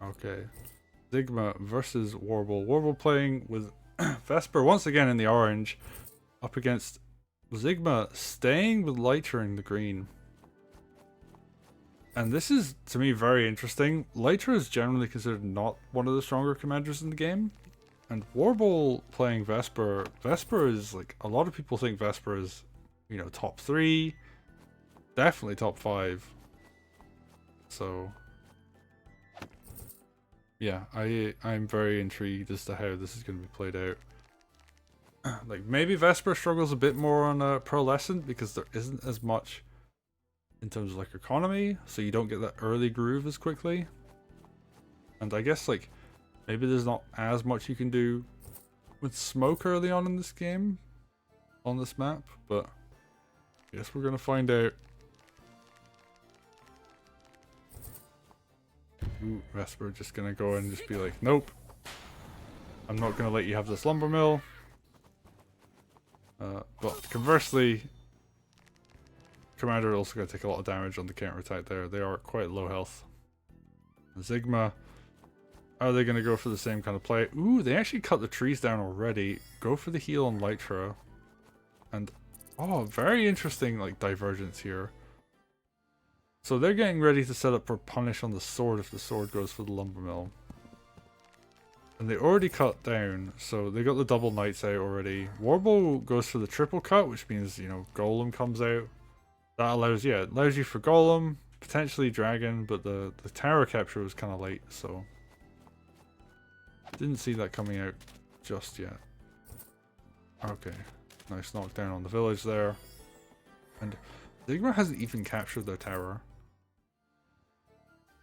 Okay. Z1gma versus Warble. Warble playing with Vesper once again in the orange, up against Z1gma staying with Lytra in the green. And this is, to me, very interesting. Lytra is generally considered not one of the stronger commanders in the game. And Warble playing Vesper. Vesper is like, a lot of people think Vesper is, you know, top 3. Definitely top 5. So yeah, I'm very intrigued as to how this is going to be played out. Like, maybe Vesper struggles a bit more on Pearlescent because there isn't as much in terms of like economy, so you don't get that early groove as quickly. And I guess like maybe there's not as much you can do with smoke early on in this game, on this map, but I guess we're gonna find out. Ooh, Vesper just gonna go and just be like, nope, I'm not gonna let you have this lumber mill. But conversely, Commander also going to take a lot of damage on the counter attack there. They are quite low health. Z1gma, are they going to go for the same kind of play? Ooh, they actually cut the trees down already. Go for the heal on Lytra. And, oh, very interesting like divergence here. So they're getting ready to set up for punish on the sword if the sword goes for the lumber mill. And they already cut down, so they got the double knights out already. Warble goes for the triple cut, which means, you know, Golem comes out. That allows, yeah, it allows you for Golem, potentially Dragon, but the tower capture was kind of late, so didn't see that coming out just yet. Okay, nice knockdown on the village there. And Z1gma hasn't even captured their tower.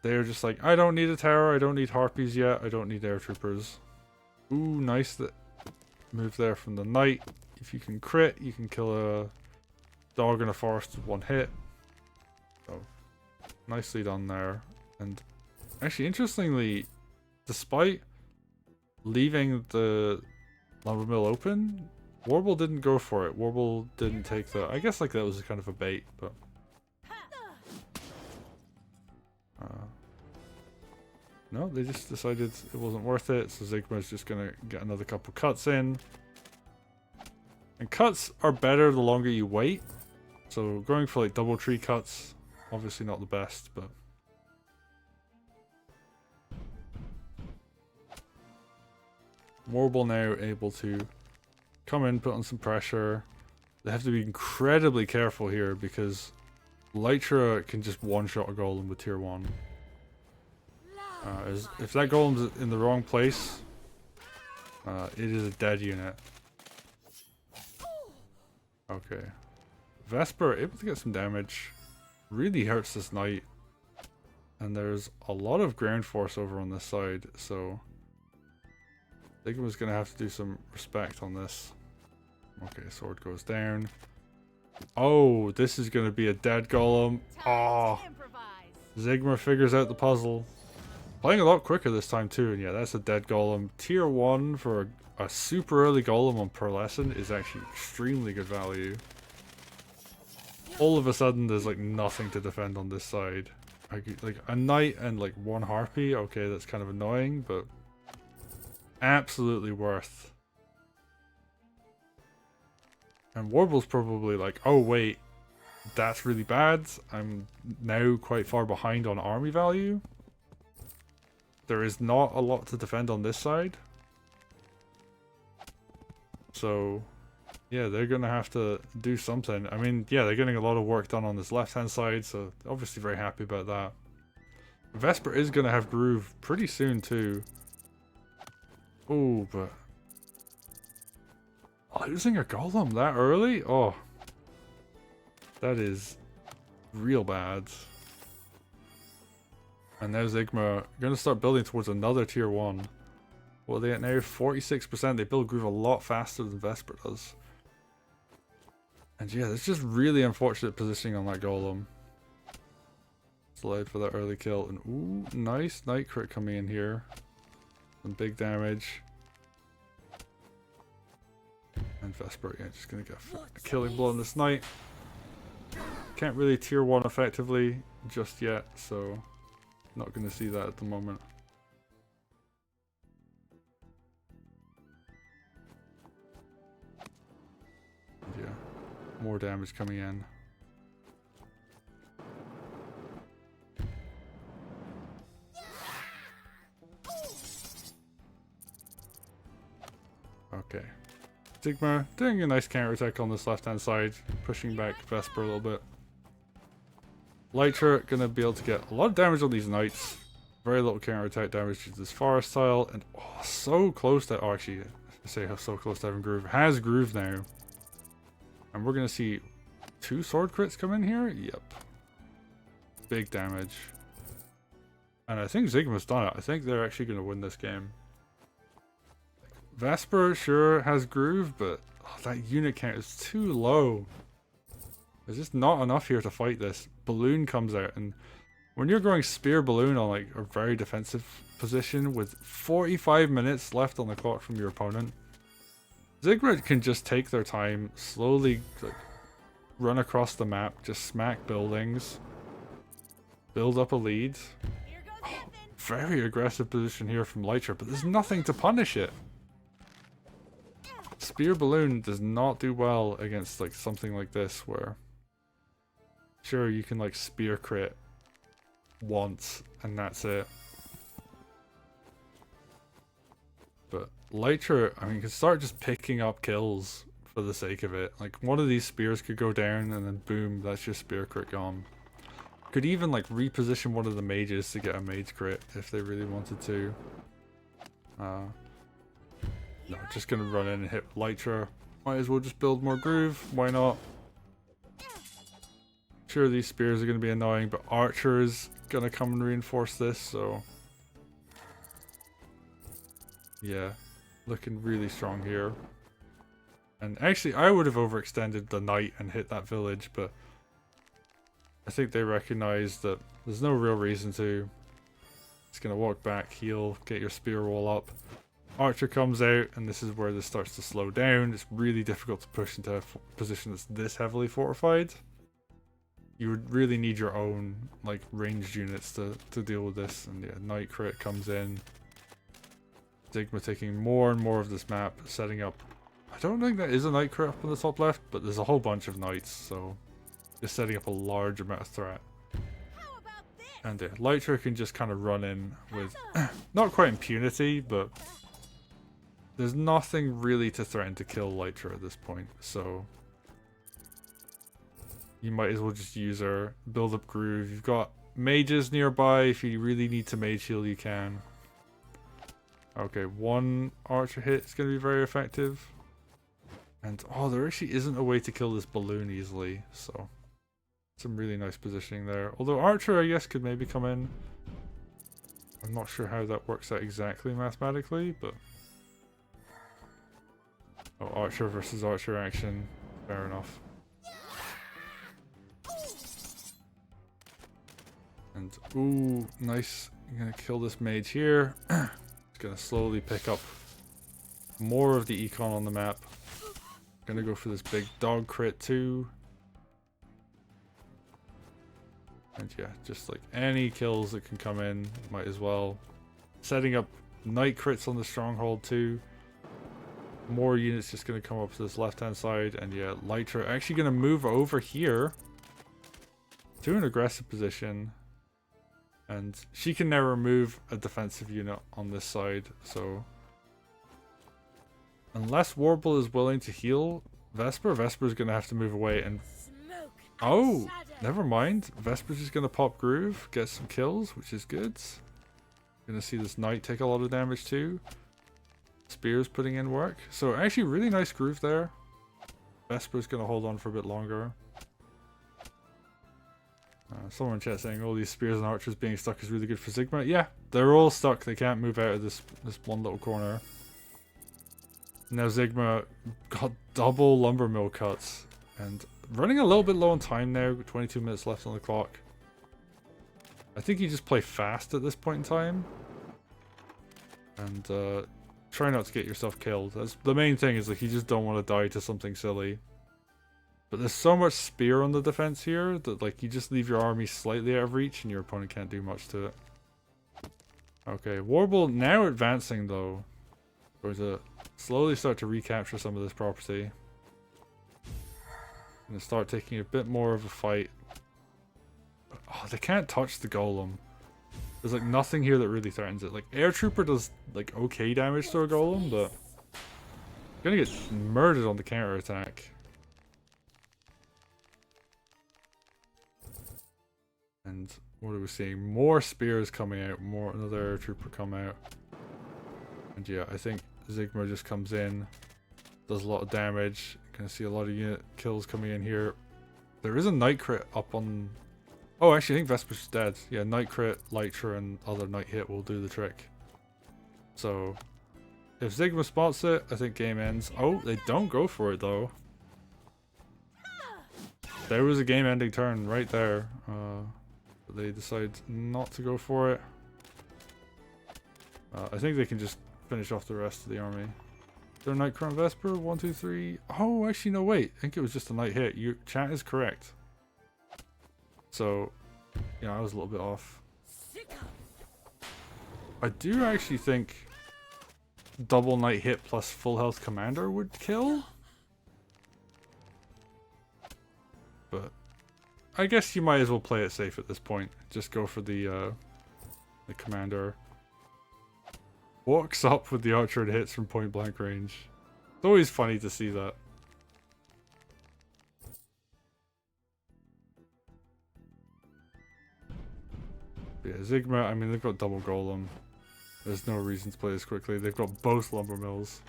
They're just like, I don't need a tower, I don't need harpies yet, I don't need air troopers. Ooh, nice that move there from the knight. If you can crit, you can kill a dog in a forest with one hit. So, nicely done there. And actually, interestingly, despite leaving the lumber mill open, Warble didn't go for it. Warble didn't take the... I guess like that was kind of a bait, but... no, they just decided it wasn't worth it, so Z1gma's just gonna get another couple cuts in. And cuts are better the longer you wait. So going for like double tree cuts, obviously not the best, but... Warble now able to come in, put on some pressure. They have to be incredibly careful here because Lytra can just one-shot a golem with tier 1. If that golem's in the wrong place, it is a dead unit. Okay. Vesper able to get some damage. Really hurts this knight. And there's a lot of ground force over on this side, so Z1gma's gonna have to do some respect on this. Okay, sword goes down. Oh, this is gonna be a dead golem. Oh, Z1gma figures out the puzzle. Playing a lot quicker this time too, and yeah, that's a dead golem. Tier 1 for a super early golem on Pearlescent is actually extremely good value. All of a sudden, there's like nothing to defend on this side. Like a knight and like one harpy, okay, that's kind of annoying, but absolutely worth. And Warble's probably like, oh wait, that's really bad. I'm now quite far behind on army value. There is not a lot to defend on this side. So, yeah, they're going to have to do something. I mean, yeah, they're getting a lot of work done on this left-hand side, so obviously very happy about that. Vesper is going to have groove pretty soon, too. Oh, but... losing a golem that early? Oh. That is real bad. And now Z1gma going to start building towards another tier 1. What are they at now? 46%. They build groove a lot faster than Vesper does. And yeah, it's just really unfortunate positioning on that golem. It's allowed for that early kill. And ooh, nice knight crit coming in here. Some big damage. And Vesper, yeah, just going to get a killing blow on this knight. Can't really tier 1 effectively just yet, so... not going to see that at the moment. more damage coming in. Okay. Z1gma doing a nice counterattack on this left hand side, pushing back Vesper a little bit. Lytra gonna be able to get a lot of damage on these knights. Very little counterattack damage to this forest tile, and oh, so close to, oh actually, I say how so close to having groove. Has groove now. And we're gonna see 2 sword crits come in here? Yep. Big damage. And I think Z1gma's done it. I think they're actually gonna win this game. Vesper sure has groove, but oh, that unit count is too low. There's just not enough here to fight this. Balloon comes out, and when you're going spear balloon on like a very defensive position with 45 minutes left on the clock from your opponent, Z1gma can just take their time, slowly like, run across the map, just smack buildings, build up a lead. Oh, very aggressive position here from Lytra, but there's nothing to punish it. Spear balloon does not do well against like something like this where sure you can like spear crit once and that's it. But Lytra, I mean, can start just picking up kills for the sake of it. Like one of these spears could go down and then boom, that's your spear crit gone. Could even like reposition one of the mages to get a mage crit if they really wanted to. No, just gonna run in and hit Lytra. Might as well just build more groove. Why not? Sure, these spears are gonna be annoying, but Archer is gonna come and reinforce this, so yeah, looking really strong here. And actually, I would have overextended the knight and hit that village, but I think they recognize that there's no real reason to. It's gonna walk back, heal, get your spear roll up. Archer comes out, and this is where this starts to slow down. It's really difficult to push into a position that's this heavily fortified. You would really need your own like ranged units to deal with this. And yeah, Knight crit comes in. Z1gma taking more and more of this map, setting up. I don't think that is a Knight crit up on the top left, but there's a whole bunch of knights, so just setting up a large amount of threat. And yeah, Lytra can just kind of run in with not quite impunity, but there's nothing really to threaten to kill Lytra at this point, so you might as well just use her, build up groove. You've got mages nearby. If you really need to mage heal, you can. Okay, 1 archer hit is going to be very effective. And oh, there actually isn't a way to kill this balloon easily, so some really nice positioning there. Although Archer, I guess, could maybe come in. I'm not sure how that works out exactly mathematically, but oh, Archer versus Archer action. Fair enough. And ooh, nice. I'm gonna kill this mage here. It's gonna slowly pick up more of the econ on the map. Gonna go for this big dog crit too. And yeah, just like any kills that can come in, might as well. Setting up knight crits on the stronghold too. More units just gonna come up to this left hand side, and yeah, Lytra actually gonna move over here to an aggressive position. And she can now remove a defensive unit on this side, so unless Warble is willing to heal Vesper's gonna have to move away and oh, never mind. Vesper's just gonna pop groove, get some kills, which is good. Gonna see this knight take a lot of damage too. Spear's putting in work. So actually really nice groove there. Vesper's gonna hold on for a bit longer. Someone in chat saying all these spears and archers being stuck is really good for Z1gma. Yeah, they're all stuck. They can't move out of this one little corner. Now Z1gma got double lumber mill cuts and running a little bit low on time now. 22 minutes left on the clock. I think you just play fast at this point in time. And try not to get yourself killed. That's the main thing, is like you just don't want to die to something silly. But there's so much spear on the defense here that like you just leave your army slightly out of reach and your opponent can't do much to it. Okay, Warble now advancing though. Going to slowly start to recapture some of this property. Gonna start taking a bit more of a fight. Oh, they can't touch the golem. There's like nothing here that really threatens it. Like Air Trooper does like okay damage to a golem, but gonna get murdered on the counter attack. And what are we seeing? More spears coming out. Another Air Trooper come out. And yeah, I think Z1gma just comes in, does a lot of damage. Gonna see a lot of unit kills coming in here. There is a night crit up on. Oh, actually, I think Vesper's dead. Yeah, night crit, Lytra, and other night hit will do the trick. So, if Z1gma spots it, I think game ends. Oh, they don't go for it though. There was a game-ending turn right there. But they decide not to go for it. I think they can just finish off the rest of the army. Is there a night crit on Vesper? 1, 2, 3. Oh, actually, no, wait. I think it was just a night hit. Your chat is correct. So, yeah, I was a little bit off. I do actually think double night hit plus full health commander would kill. But I guess you might as well play it safe at this point. Just go for the commander. Walks up with the archer and hits from point blank range. It's always funny to see that. Yeah, Z1gma, I mean, they've got double golem. There's no reason to play this quickly. They've got both lumber mills.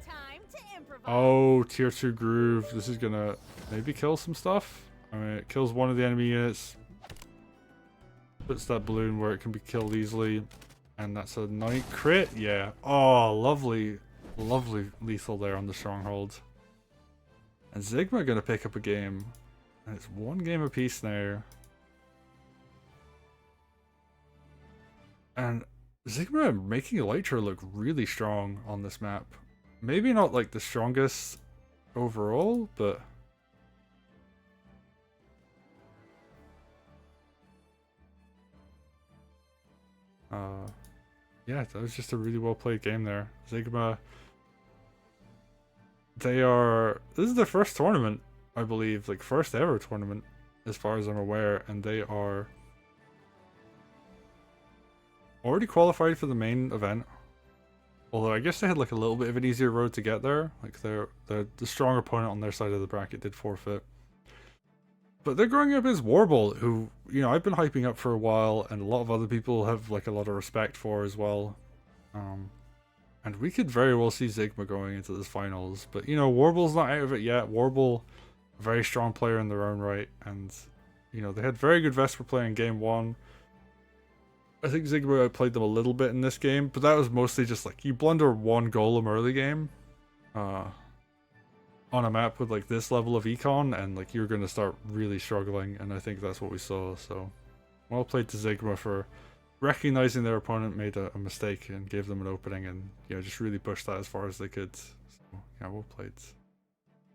Time to improvise. Oh, tier 2 groove. This is gonna maybe kill some stuff. I mean, it kills one of the enemy units. Puts that balloon where it can be killed easily. And that's a night crit. Yeah. Oh, lovely. Lovely lethal there on the stronghold. And Z1gma gonna pick up a game. And it's one game apiece now. And Z1gma making Lytra look really strong on this map. Maybe not like the strongest overall, but yeah, that was just a really well played game there. Z1gma, this is their first tournament, I believe, like first ever tournament as far as I'm aware, and they are already qualified for the main event. Although I guess they had like a little bit of an easier road to get there. Like the strong opponent on their side of the bracket did forfeit. But they're growing up as Warble, who, you know, I've been hyping up for a while, and a lot of other people have like a lot of respect for as well. And we could very well see Z1gma going into this finals. But, you know, Warble's not out of it yet. Warble, a very strong player in their own right. And, you know, they had very good Vesper play in game 1. I think Z1gma outplayed them a little bit in this game, but that was mostly just like, you blunder one golem early game. On a map with like this level of econ, and like you're gonna start really struggling, and I think that's what we saw. So well played to Z1gma for recognizing their opponent made a mistake and gave them an opening, and, you know, just really pushed that as far as they could. So yeah, well played.